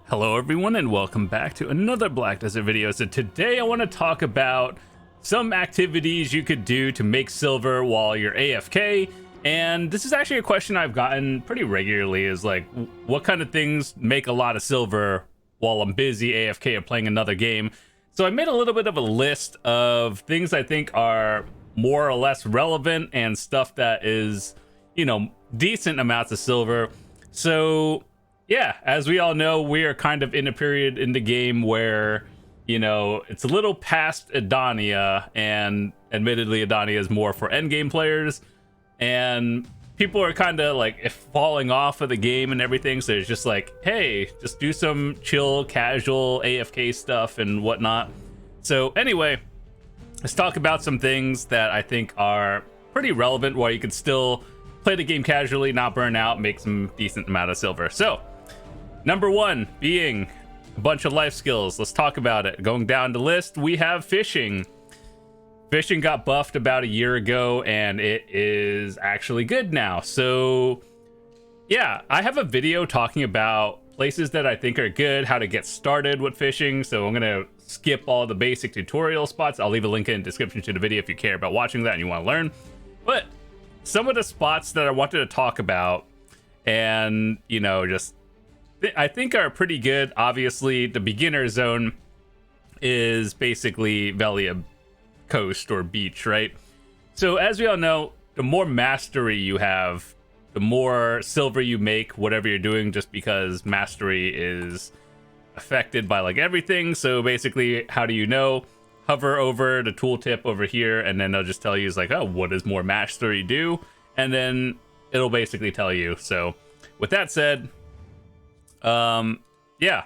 Hello everyone and welcome back to another Black Desert video. So today I want to talk about some activities you could do to make silver while you're AFK. And this is actually a question I've gotten pretty regularly, is like, what kind of things make a lot of silver while I'm busy AFK or playing another game? So I made a little bit of a list of things I think are more or less relevant and stuff that is, you know, decent amounts of silver. So yeah, as we all know, we are kind of in a period in the game where, you know, it's a little past Adania, and admittedly Adania is more for endgame players, and people are kind of like falling off of the game and everything. So it's just like, hey, just do some chill, casual AFK stuff and whatnot. So anyway, let's talk about some things that I think are pretty relevant while you can still play the game casually, not burn out, make some decent amount of silver. So number one being a bunch of life skills. Let's talk about it. Going down the list, we have fishing. Fishing got buffed about a year ago, and it is actually good now. So yeah, I have a video talking about places that I think are good, how to get started with fishing. So I'm gonna skip all the basic tutorial spots. I'll leave a link in the description to the video if you care about watching that and you want to learn. But some of the spots that I wanted to talk about, and you know, just I think are pretty good. Obviously, the beginner zone is basically Velia Coast or beach, right? So as we all know, the more mastery you have, the more silver you make, whatever you're doing, just because mastery is affected by like everything. So basically, how do you know? Hover over the tooltip over here, and then they'll just tell you, it's like, oh, what does more mastery do? And then it'll basically tell you. So with that said, yeah,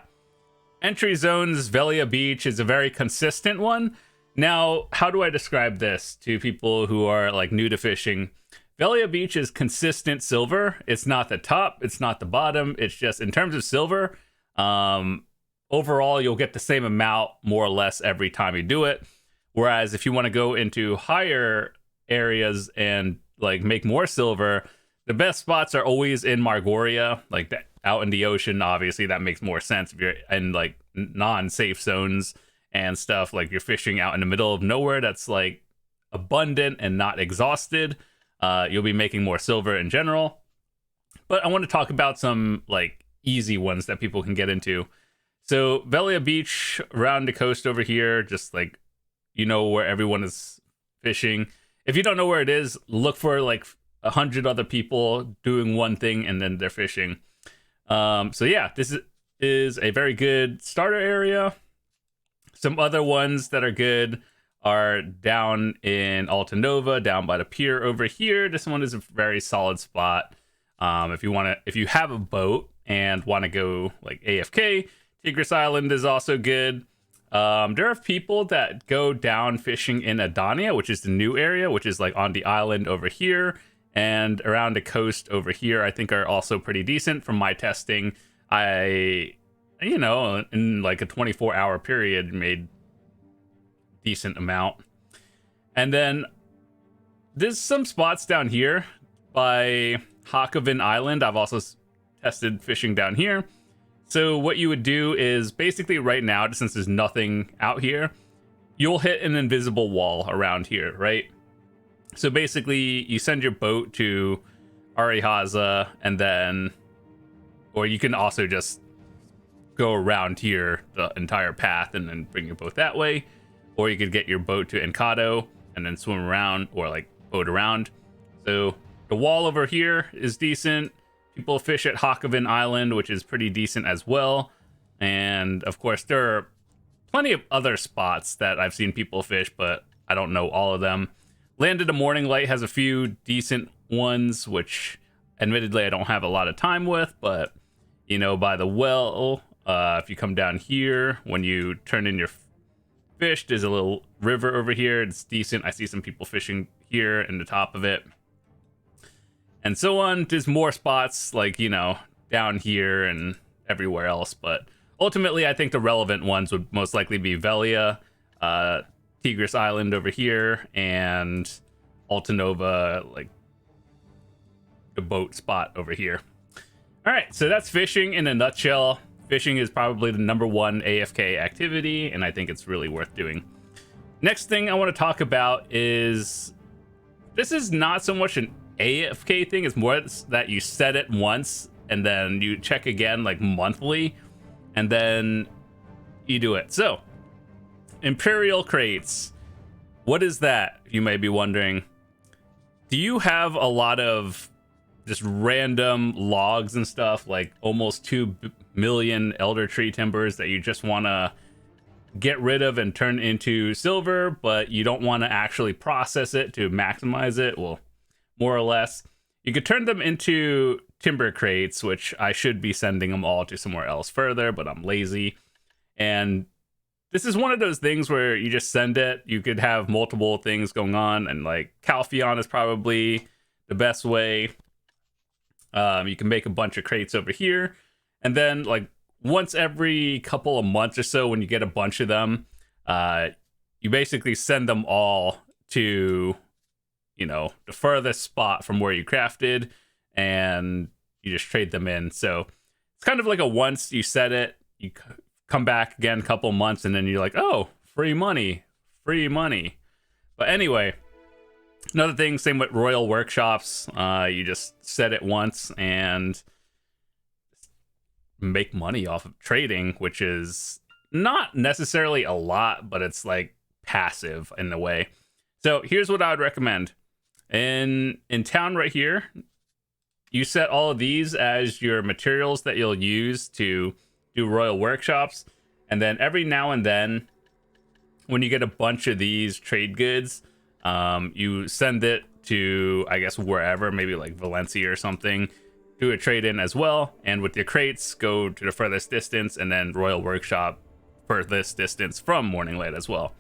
entry zones, Velia Beach is a very consistent one. Now, how do I describe this to people who are like new to fishing? Velia Beach is consistent silver. It's not the top, it's not the bottom. It's just in terms of silver, overall, you'll get the same amount more or less every time you do it. Whereas if you want to go into higher areas and like make more silver, the best spots are always in Margoria, like that, out in the ocean. Obviously, that makes more sense if you're in like non-safe zones and stuff. Like you're fishing out in the middle of nowhere that's like abundant and not exhausted. You'll be making more silver in general. But I want to talk about some like easy ones that people can get into. So Velia Beach around the coast over here, just like, you know, where everyone is fishing. If you don't know where it is, look for like 100 other people doing one thing and then they're fishing. So yeah, this is a very good starter area. Some other ones that are good are down in Altanova, down by the pier over here. This one is a very solid spot. If you have a boat and want to go like AFK, Tigris Island is also good. There are people that go down fishing in Adania, which is the new area, which is like on the island over here. And around the coast over here, I think are also pretty decent from my testing. I, you know, in like a 24-hour period, made decent amount. And then there's some spots down here by Hakovin Island. I've also tested fishing down here. So what you would do is basically right now, since there's nothing out here, you'll hit an invisible wall around here, right? So basically, you send your boat to Arihaza, and then, or you can also just go around here the entire path and then bring your boat that way. Or you could get your boat to Encado and then swim around or like boat around. So the wall over here is decent. People fish at Hakovin Island, which is pretty decent as well. And of course, there are plenty of other spots that I've seen people fish, but I don't know all of them. Land of the Morning Light has a few decent ones, which admittedly I don't have a lot of time with, but you know, by the well, if you come down here, when you turn in your fish, there's a little river over here. It's decent. I see some people fishing here in the top of it. And so on. There's more spots like, you know, down here and everywhere else, but ultimately I think the relevant ones would most likely be Velia, Tigris Island over here, and Altanova, like the boat spot over here. All right, so that's fishing in a nutshell. Fishing is probably the #1 AFK activity, and I think it's really worth doing. Next thing I want to talk about is, this is not so much an AFK thing, it's more that you set it once and then you check again like monthly, and then you do it. So, Imperial crates. What is that, you may be wondering? Do you have a lot of just random logs and stuff, like almost 2 million elder tree timbers that you just want to get rid of and turn into silver, but you don't want to actually process it to maximize it? Well, more or less, you could turn them into timber crates, which I should be sending them all to somewhere else further, but I'm lazy. And this is one of those things where you just send it. You could have multiple things going on, and like Calpheon is probably the best way. You can make a bunch of crates over here, and then like once every couple of months or so, when you get a bunch of them, you basically send them all to, you know, the furthest spot from where you crafted, and you just trade them in. So it's kind of like a once you set it, you come back again a couple months, and then you're like, oh, free money. But anyway, another thing, same with Royal Workshops. You just set it once and make money off of trading, which is not necessarily a lot, but it's like passive in a way. So here's what I would recommend. In town right here, you set all of these as your materials that you'll use to do Royal Workshops, and then every now and then when you get a bunch of these trade goods, you send it to, I guess, wherever, maybe like Valencia or something, do a trade-in as well, and with your crates, go to the furthest distance, and then Royal Workshop furthest distance from Morning Light as well.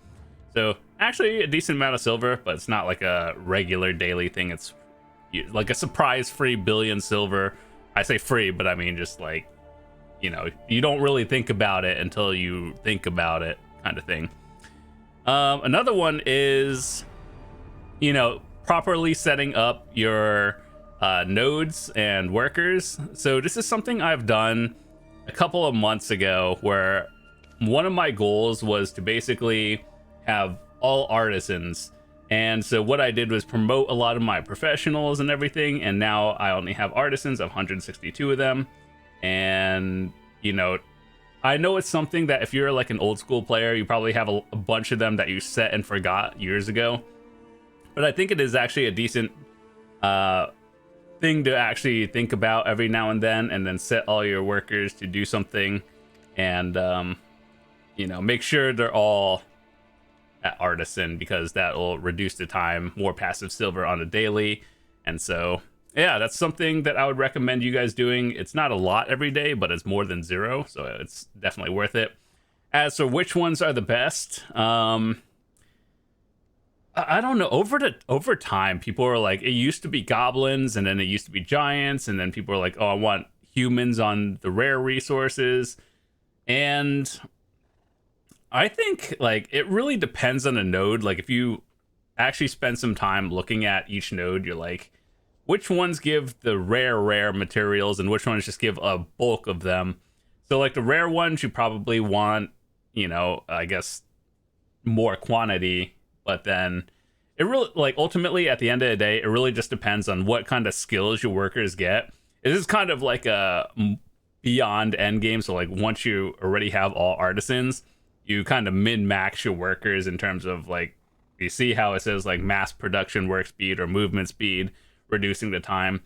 So actually a decent amount of silver, but it's not like a regular daily thing. It's like a surprise free billion silver. I say free, but I mean just like, you know, you don't really think about it until you think about it, kind of thing. Another one is, you know, properly setting up your nodes and workers. So this is something I've done a couple of months ago, where one of my goals was to basically have all artisans. And so what I did was promote a lot of my professionals and everything, and now I only have artisans. I have 162 of them. And, you know, I know it's something that if you're like an old school player, you probably have a bunch of them that you set and forgot years ago. But I think it is actually a decent thing to actually think about every now and then set all your workers to do something, and you know, make sure they're all at artisan, because that will reduce the time, more passive silver on a daily. And so yeah, that's something that I would recommend you guys doing. It's not a lot every day, but it's more than 0, so it's definitely worth it. As for which ones are the best, I don't know. Over time, people are like, it used to be goblins, and then it used to be giants, and then people are like, oh, I want humans on the rare resources. And I think like it really depends on a node. Like if you actually spend some time looking at each node, you're like, which ones give the rare materials and which ones just give a bulk of them. So like the rare ones, you probably want, you know, I guess more quantity, but then it really, like, ultimately at the end of the day, it really just depends on what kind of skills your workers get. It is kind of like a beyond end game. So like once you already have all artisans, you kind of min-max your workers in terms of like, you see how it says like mass production work speed or movement speed, reducing the time.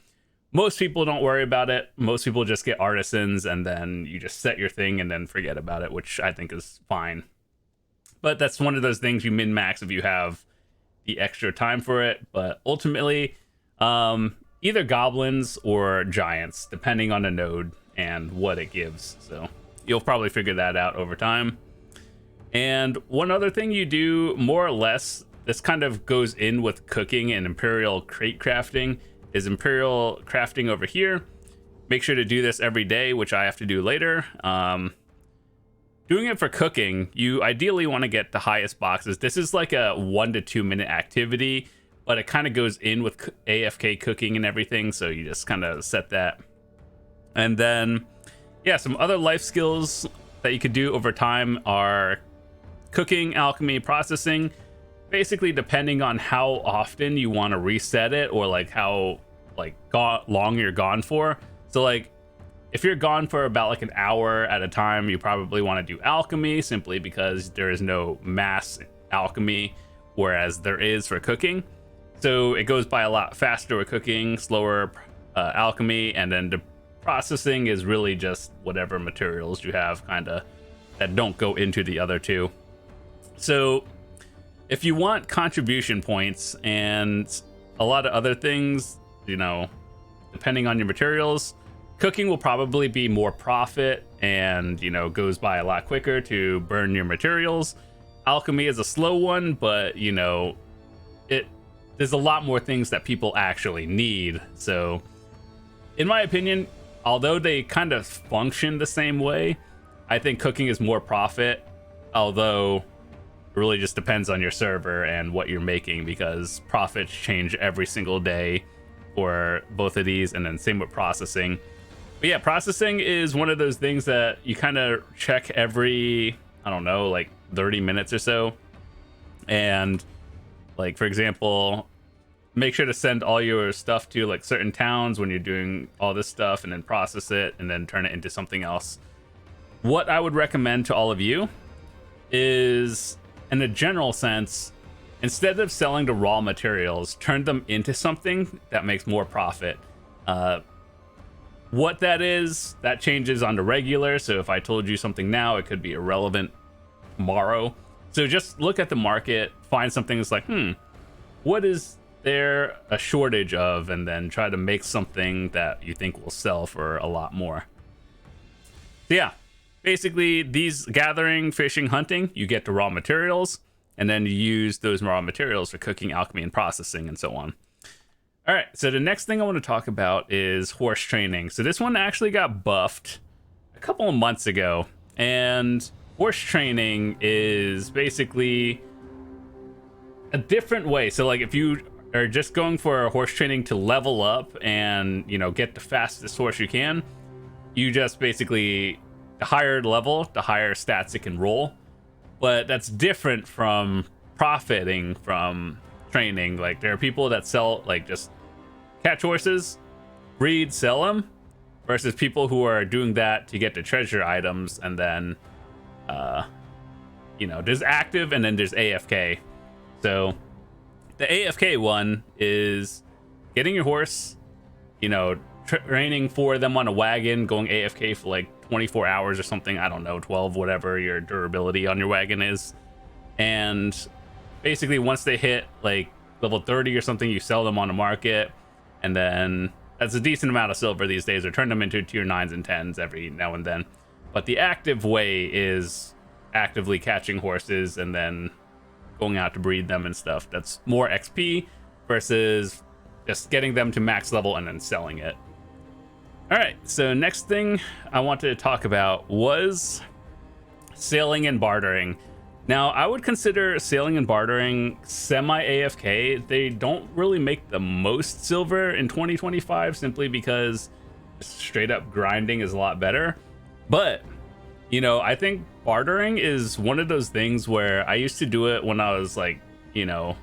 Most people don't worry about it. Most people just get artisans, and then you just set your thing and then forget about it, which I think is fine. But that's one of those things you min-max if you have the extra time for it. But ultimately, either goblins or giants, depending on the node and what it gives. So you'll probably figure that out over time. And one other thing you do, more or less, this kind of goes in with cooking and Imperial crate crafting, is Imperial crafting over here. Make sure to do this every day, which I have to do later. Doing it for cooking, you ideally want to get the highest boxes. This is like a 1 to 2 minute activity, but it kind of goes in with AFK cooking and everything, so you just kind of set that. And then Yeah, some other life skills that you could do over time are cooking, alchemy, processing. Basically, depending on how often you want to reset it, or like how long you're gone for. So like if you're gone for about like an hour at a time, you probably want to do alchemy, simply because there is no mass alchemy, whereas there is for cooking. So it goes by a lot faster with cooking, slower alchemy, and then the processing is really just whatever materials you have kind of that don't go into the other two. So if you want contribution points and a lot of other things, you know, depending on your materials, cooking will probably be more profit and, you know, goes by a lot quicker to burn your materials. Alchemy is a slow one, but, you know, there's a lot more things that people actually need. So in my opinion, although they kind of function the same way, I think cooking is more profit, although it really just depends on your server and what you're making, because profits change every single day for both of these, and then same with processing. But yeah, processing is one of those things that you kind of check every, I don't know, like 30 minutes or so. And like, for example, make sure to send all your stuff to like certain towns when you're doing all this stuff, and then process it and then turn it into something else. What I would recommend to all of you is, in a general sense, instead of selling the raw materials, turn them into something that makes more profit. What that is, that changes on the regular. So if I told you something now, it could be irrelevant tomorrow. So just look at the market, find something that's like, what is there a shortage of, and then try to make something that you think will sell for a lot more. So yeah, basically these gathering, fishing, hunting, you get the raw materials, and then you use those raw materials for cooking, alchemy, and processing, and so on. All right, so the next thing I want to talk about is horse training. So this one actually got buffed a couple of months ago, and horse training is basically a different way. So like if you are just going for horse training to level up and, you know, get the fastest horse you can, you just basically, the higher level, the higher stats it can roll. But that's different from profiting from training. Like there are people that sell, like, just catch horses, breed, sell them, versus people who are doing that to get the treasure items. And then you know, there's active and then there's AFK. So the AFK one is getting your horse, you know, training for them on a wagon, going AFK for like 24 hours or something, I don't know, 12, whatever your durability on your wagon is. And basically once they hit like level 30 or something, you sell them on the market, and then that's a decent amount of silver these days, or turn them into tier 9s and 10s every now and then. But the active way is actively catching horses and then going out to breed them and stuff. That's more XP versus just getting them to max level and then selling it. All right, so next thing I wanted to talk about was sailing and bartering. Now, I would consider sailing and bartering semi-AFK. They don't really make the most silver in 2025, simply because straight up grinding is a lot better. But, you know, I think bartering is one of those things where I used to do it when I was like, you know,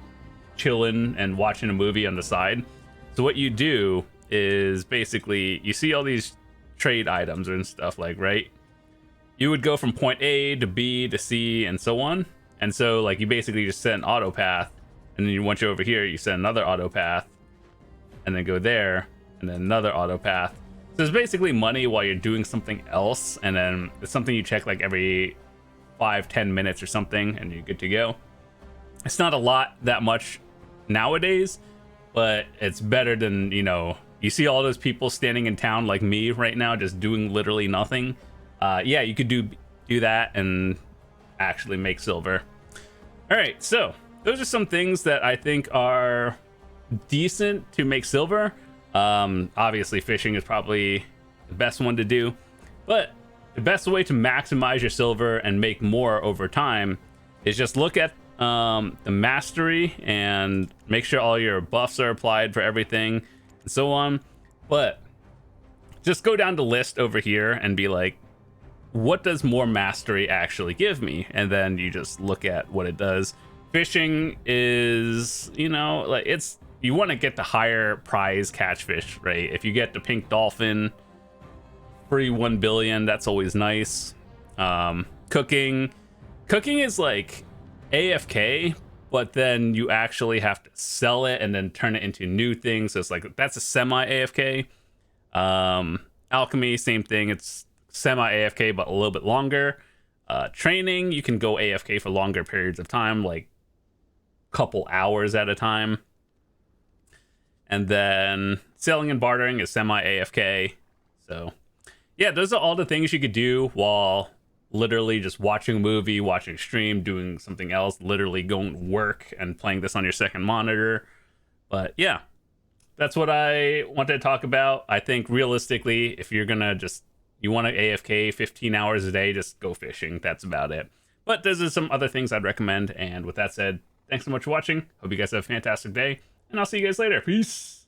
chilling and watching a movie on the side. So what you do is basically you see all these trade items and stuff, like, right? You would go from point A to B to C and so on. And so like you basically just set an auto path, and then once you're over here, you set another auto path, and then go there, and then another auto path. So it's basically money while you're doing something else, and then it's something you check like every 5-10 minutes or something, and you're good to go. It's not a lot that much nowadays, but it's better than, you know, you see all those people standing in town like me right now just doing literally nothing. Yeah, you could do that and actually make silver. All right, so those are some things that I think are decent to make silver. Obviously fishing is probably the best one to do, but the best way to maximize your silver and make more over time is just look at the mastery and make sure all your buffs are applied for everything and so on. But just go down the list over here and be like, what does more mastery actually give me? And then you just look at what it does. Fishing is, you know, like you want to get the higher prize catchfish, right? If you get the pink dolphin, free 1 billion, that's always nice. Cooking is like AFK, but then you actually have to sell it and then turn it into new things. So it's like, that's a semi AFK. Alchemy, same thing. It's semi AFK, but a little bit longer. Training, you can go AFK for longer periods of time, like couple hours at a time. And then selling and bartering is semi AFK. So yeah, those are all the things you could do while literally just watching a movie, watching a stream, doing something else, literally going to work and playing this on your second monitor. But yeah, that's what I wanted to talk about. I think realistically, if you're gonna you want to AFK 15 hours a day, just go fishing. That's about it. But those are some other things I'd recommend. And with that said, thanks so much for watching. Hope you guys have a fantastic day, and I'll see you guys later. Peace.